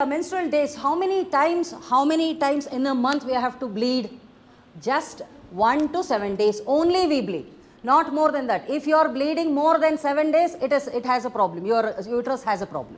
Menstrual days, how many times in a month we have to bleed? Just 1 to 7 days only we bleed, not more than that. If you are bleeding more than 7 days, it has a problem, your uterus has a problem.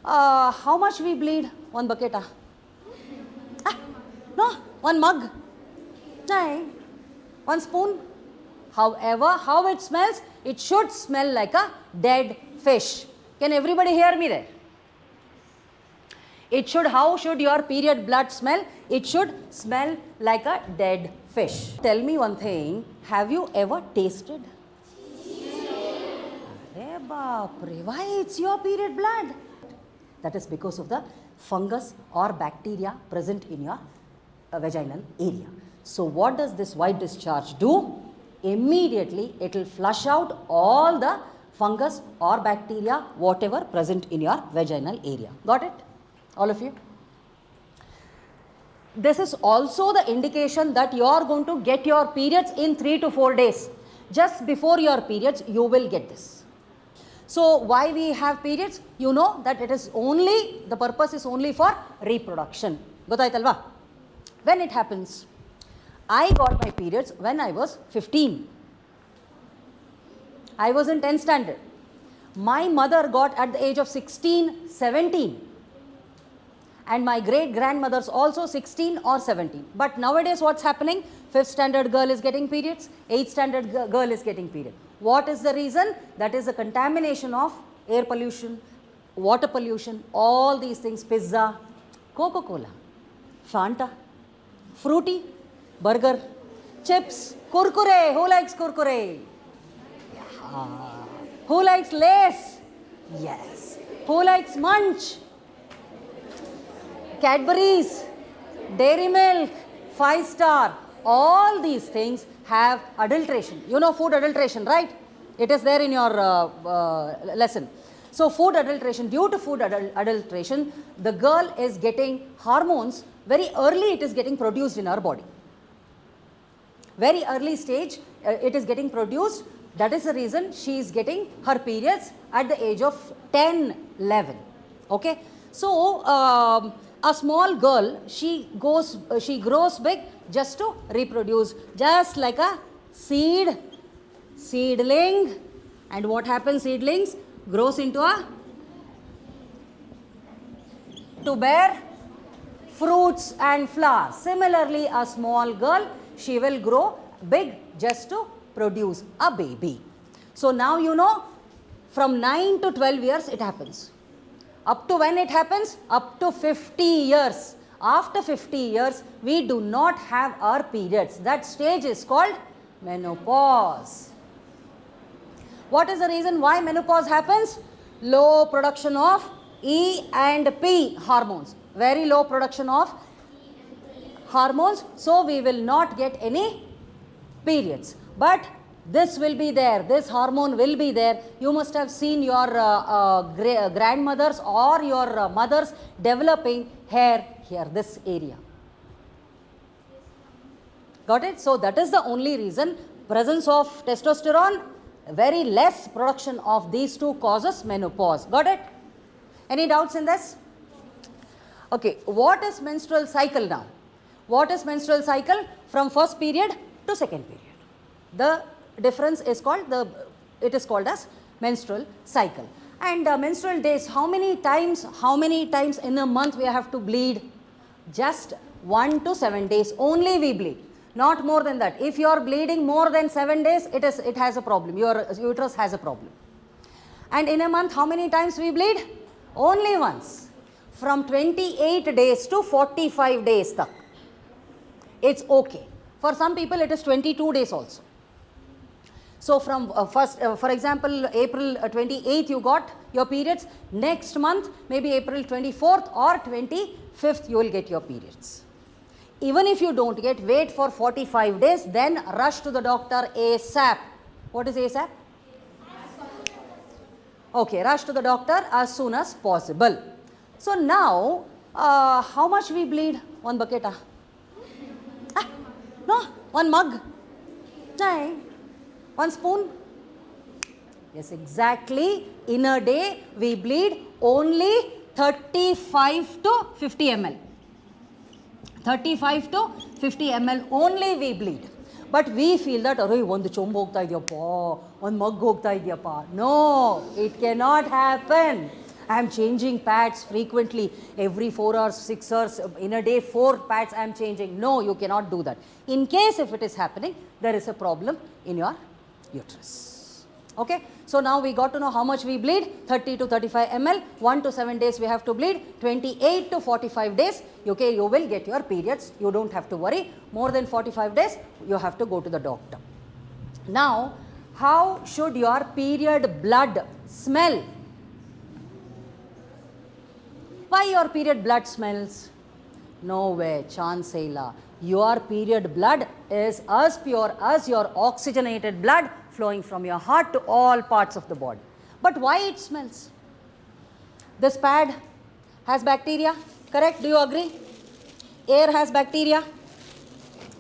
How much we bleed? One bucket? No, one mug? No, one spoon? However, how it smells, it should smell like a dead fish. Can everybody hear me there? How should your period blood smell? It should smell like a dead fish. Tell me one thing, have you ever tasted? Arey baapre, why it's your period blood? That is because of the fungus or bacteria present in your vaginal area. So what does this white discharge do? Immediately it will flush out all the fungus or bacteria, whatever present in your vaginal area. Got it? All of you? This is also the indication that you are going to get your periods in 3 to 4 days. Just before your periods, you will get this. So why we have periods? You know that it is only, the purpose is only for reproduction. Gotaitalva? When it happens? I got my periods when I was 15. I was in 10th standard. My mother got at the age of 16, 17. And my great grandmothers also 16 or 17. But nowadays what's happening? 5th standard girl is getting periods, 8th standard girl is getting period. What is the reason? That is the contamination of air pollution, water pollution, all these things, pizza, Coca-Cola, Fanta, fruity, burger, chips, kurkure. Who likes kurkure? Yeah. Who likes Lays? Yes. Who likes Munch? Cadbury's, Dairy Milk, 5-star, all these things have adulteration. You know food adulteration, right? It is there in your lesson. So food adulteration, due to food adulteration, the girl is getting hormones, very early it is getting produced in her body. Very early stage it is getting produced. That is the reason she is getting her periods at the age of 10, 11. Okay. So, a small girl, she grows big just to reproduce, just like a seedling. And what happens, seedlings grows into to bear fruits and flowers. Similarly, a small girl, she will grow big just to produce a baby. So now you know, from 9 to 12 years it happens. Up to when it happens? Up to 50 years. After 50 years, we do not have our periods. That stage is called menopause. What is the reason why menopause happens? Low production of E and P hormones. Very low production of hormones. So we will not get any periods. But this will be there, this hormone will be there. You must have seen your grandmothers or your mothers developing hair here, this area. Got it? So that is the only reason, presence of testosterone, very less production of these two causes menopause. Got it? Any doubts in this? Okay, what is menstrual cycle now? What is menstrual cycle? From first period to second period. The difference is called, it is called as menstrual cycle. And menstrual days, how many times in a month we have to bleed? Just 1 to 7 days only we bleed, not more than that. If you are bleeding more than 7 days, it has a problem, your uterus has a problem. And in a month, how many times we bleed? Only once. From 28 days to 45 days tak. It's okay. For some people it is 22 days also. So from for example, April 28th you got your periods. Next month, maybe April 24th or 25th you will get your periods. Even if you don't get, wait for 45 days, then rush to the doctor ASAP. What is ASAP? Okay, rush to the doctor as soon as possible. So now, how much we bleed? One bucket? No, one mug? No. One spoon? Yes, exactly. In a day, we bleed only 35 to 50 ml. 35 to 50 ml only we bleed. But we feel that, array, ಒಂದು ಚೊಂಬು ಹೋಗ್ತಾ ಇದೆಯಪ್ಪ, ಒಂದು ಮಗ್ ಹೋಗ್ತಾ ಇದೆಯಪ್ಪ. No, it cannot happen. I am changing pads frequently. Every 4 hours, 6 hours, in a day 4 pads I am changing. No, you cannot do that. In case if it is happening, there is a problem in your uterus. Okay, so now we got to know how much we bleed. 30 to 35 ml, 1 to 7 days we have to bleed. 28 to 45 days, okay, you will get your periods. You don't have to worry. More than 45 days, you have to go to the doctor. Now, how should your period blood smell? Why your period blood smells? No way, chance illa. Your period blood is as pure as your oxygenated blood flowing from your heart to all parts of the body. But why it smells? This pad has bacteria, correct? Do you agree? Air has bacteria,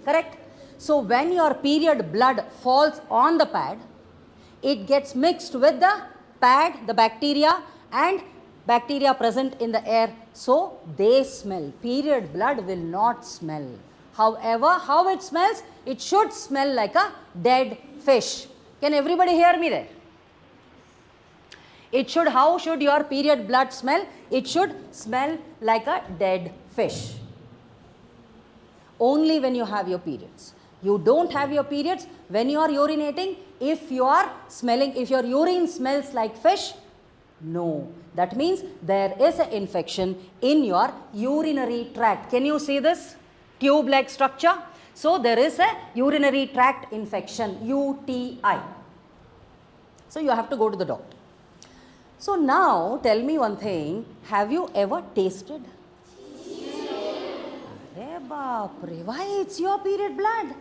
correct? So when your period blood falls on the pad, it gets mixed with the pad, the bacteria, and bacteria present in the air, so they smell. Period blood will not smell. However, how it smells? It should smell like a dead fish. Can everybody hear me there? It should, how should your period blood smell? It should smell like a dead fish. Only when you have your periods. You don't have your periods, when you are urinating, if you are smelling, if your urine smells like fish, no. That means there is an infection in your urinary tract. Can you see this tube-like structure? So there is a urinary tract infection, UTI. So you have to go to the doctor. So now tell me one thing, have you ever tasted? Arey baapre, why it's your period blood?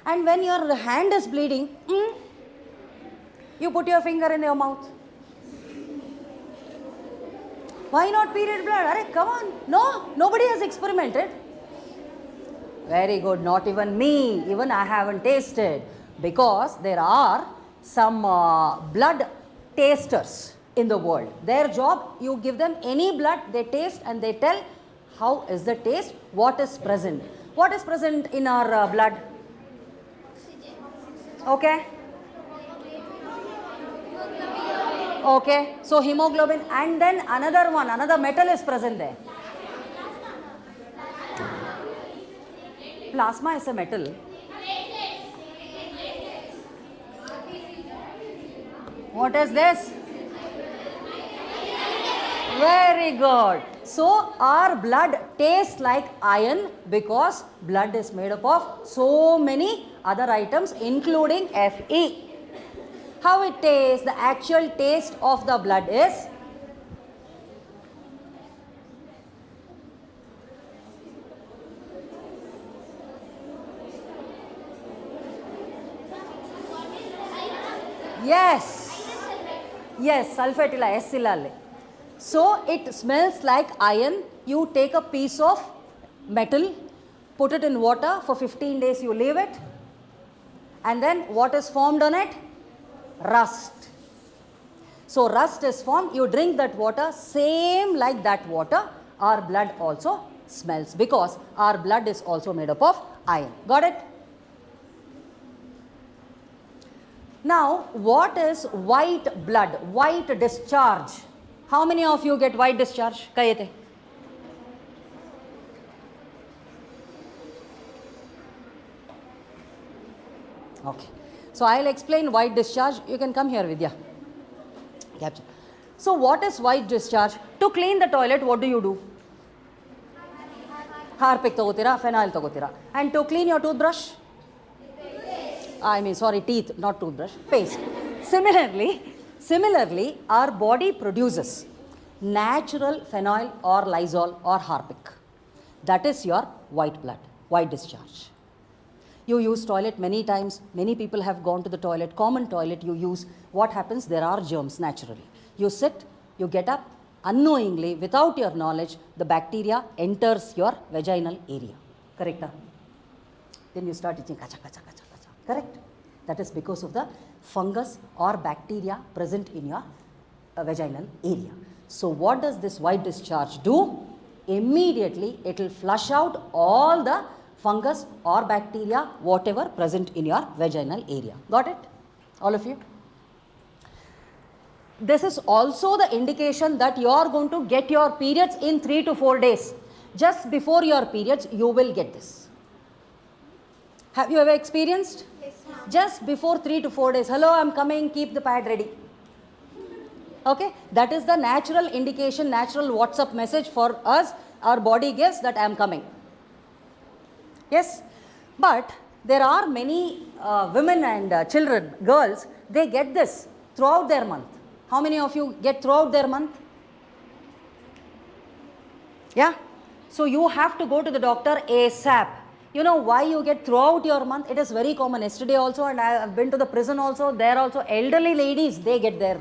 And when your hand is bleeding, you put your finger in your mouth. Why not period blood? Arey, come on. No, nobody has experimented. Very good, not even me. Even I haven't tasted. Because there are some blood tasters in the world. Their job, you give them any blood, they taste and they tell how is the taste, what is present. What is present in our blood? Okay. Okay, so hemoglobin, and then another one, another metal is present there. Plasma is a metal. What is this? Very good. So our blood tastes like iron because blood is made up of so many other items including Fe. How it tastes, the actual taste of the blood is yes, sulfate illa, S illa alli. So it smells like iron. You take a piece of metal, put it in water for 15 days, you leave it, and then what is formed on it? Rust. So rust is formed, you drink that water, same like that water, our blood also smells because our blood is also made up of iron. Got it? Now, what is white blood, white discharge? How many of you get white discharge? Kayete. Okay. So I will explain white discharge. You can come here, Vidya. Capture. So what is white discharge? To clean the toilet, what do you do? Harpic tagotira, phenyl tagotira. And to clean your toothbrush? Teeth, not toothbrush, paste. Similarly, our body produces natural phenyl or Lysol or Harpic. That is your white blood, white discharge. You use toilet many times, many people have gone to the toilet, common toilet you use. What happens? There are germs naturally. You sit, you get up, unknowingly, without your knowledge, the bacteria enters your vaginal area. Correct? Then you start itching, kacha, kacha, kacha, kacha. Correct? That is because of the fungus or bacteria present in your vaginal area. So what does this white discharge do? Immediately it will flush out all the fungus or bacteria, whatever present in your vaginal area. Got it? All of you? This is also the indication that you are going to get your periods in 3 to 4 days. Just before your periods, you will get this. Have you ever experienced? Yes, ma'am. Just before 3 to 4 days, hello, I am coming, keep the pad ready. Okay, that is the natural indication, natural WhatsApp message for us, our body gives that I am coming. Yes, but there are many women and children, girls, they get this throughout their month. How many of you get throughout their month? Yeah, so you have to go to the doctor ASAP. You know why you get throughout your month? It is very common. Yesterday also, and I have been to the prison also, there also elderly ladies, they get their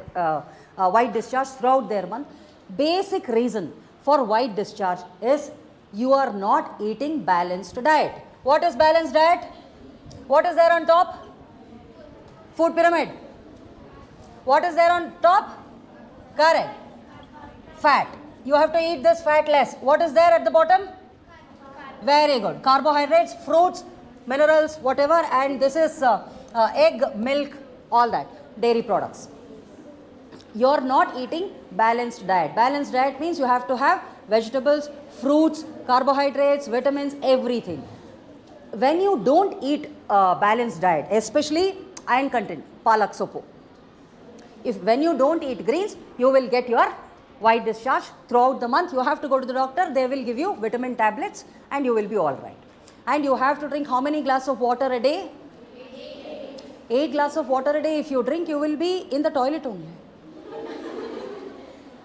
white discharge throughout their month. Basic reason for white discharge is you are not eating balanced diet. What is balanced diet? What is there on top? Food pyramid. What is there on top? Correct. Fat. You have to eat this fat less. What is there at the bottom? Very good. Carbohydrates, fruits, minerals, whatever, and this is egg, milk, all that, dairy products. You are not eating balanced diet. Balanced diet means you have to have vegetables, fruits, carbohydrates, vitamins, everything. When you don't eat balanced diet, especially iron content, palak sopo, when you don't eat greens, you will get your white discharge throughout the month. You have to go to the doctor, they will give you vitamin tablets and you will be all right. And you have to drink how many glasses of water a day? 8 glasses of water a day. If you drink, you will be in the toilet only.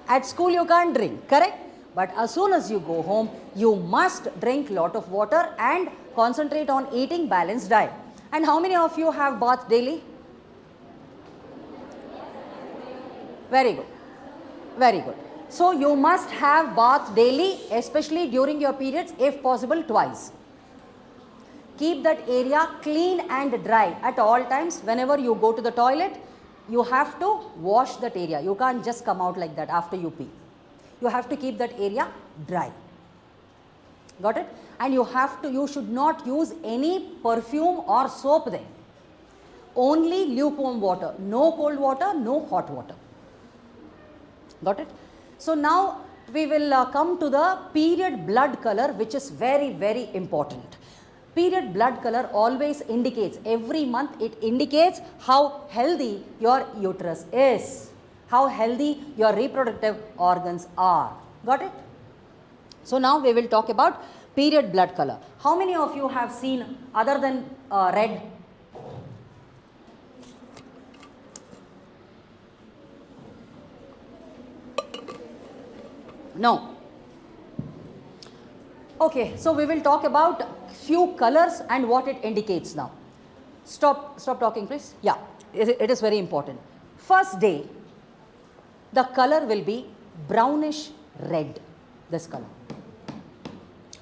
At school you can't drink, correct? But as soon as you go home, you must drink lot of water and concentrate on eating balanced diet. And how many of you have bath daily? Very good. Very good. So you must have bath daily, especially during your periods, if possible twice. Keep that area clean and dry at all times. Whenever you go to the toilet, you have to wash that area. You can't just come out like that after you pee. You have to keep that area dry. Got it? And you should not use any perfume or soap there. Only lukewarm water. No cold water, no hot water. Got it? So now we will come to the period blood color, which is very, very important. Period blood color always indicates, every month it indicates how healthy your uterus is, how healthy your reproductive organs are. Got it? So now we will talk about period blood color. How many of you have seen other than red? No. Okay, so we will talk about few colors and what it indicates now. Stop talking please. Yeah, it is very important. First day, the color will be brownish red, this color.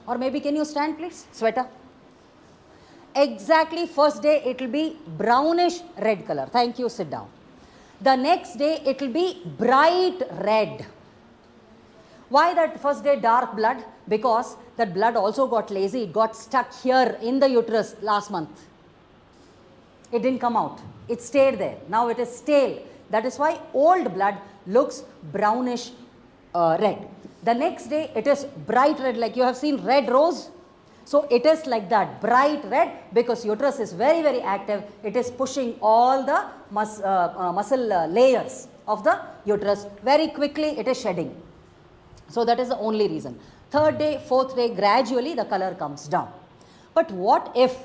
Or maybe can you stand please, sweater. Exactly first day it will be brownish red color. Thank you, sit down. The next day it will be bright red. Why that first day dark blood? Because that blood also got lazy, it got stuck here in the uterus last month. It didn't come out, it stayed there. Now it is stale. That is why old blood looks brownish red. The next day it is bright red, like you have seen red rose. So it is like that, bright red, because uterus is very, very active. It is pushing all the muscle layers of the uterus. Very quickly it is shedding. So that is the only reason. Third day, fourth day, gradually the color comes down. But what if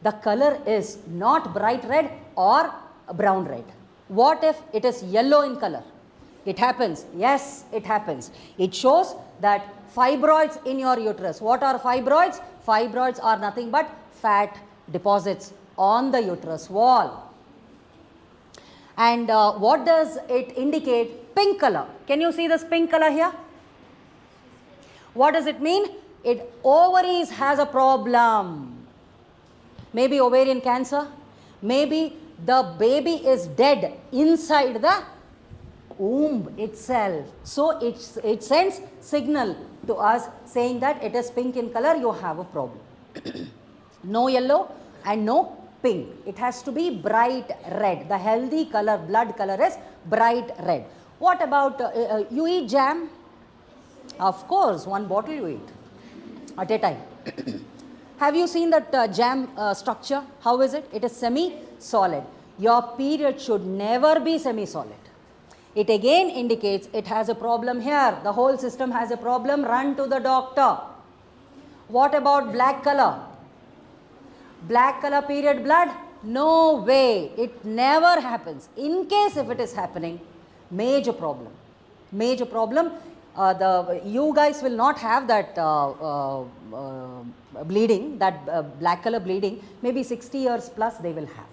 the color is not bright red or brown red? What if it is yellow in color? It happens. Yes, it happens. It shows that fibroids in your uterus. What are fibroids? Fibroids are nothing but fat deposits on the uterus wall. And what does it indicate? Pink color. Can you see this pink color here? What does it mean? Ovaries has a problem. Maybe ovarian cancer. Maybe the baby is dead inside the womb itself. So it sends signal to us saying that it is pink in color, you have a problem. No yellow and no pink. It has to be bright red. The healthy color, blood color is bright red. What about, you eat jam? Of course, one bottle you eat at a time. Have you seen that jam structure? How is it? It is semi-solid. Your period should never be semi-solid. It again indicates it has a problem here. The whole system has a problem. Run to the doctor. What about black color? Black color period blood? No way. It never happens. In case if it is happening, major problem. Major problem. You guys will not have that bleeding, that black color bleeding. Maybe 60 years plus they will have.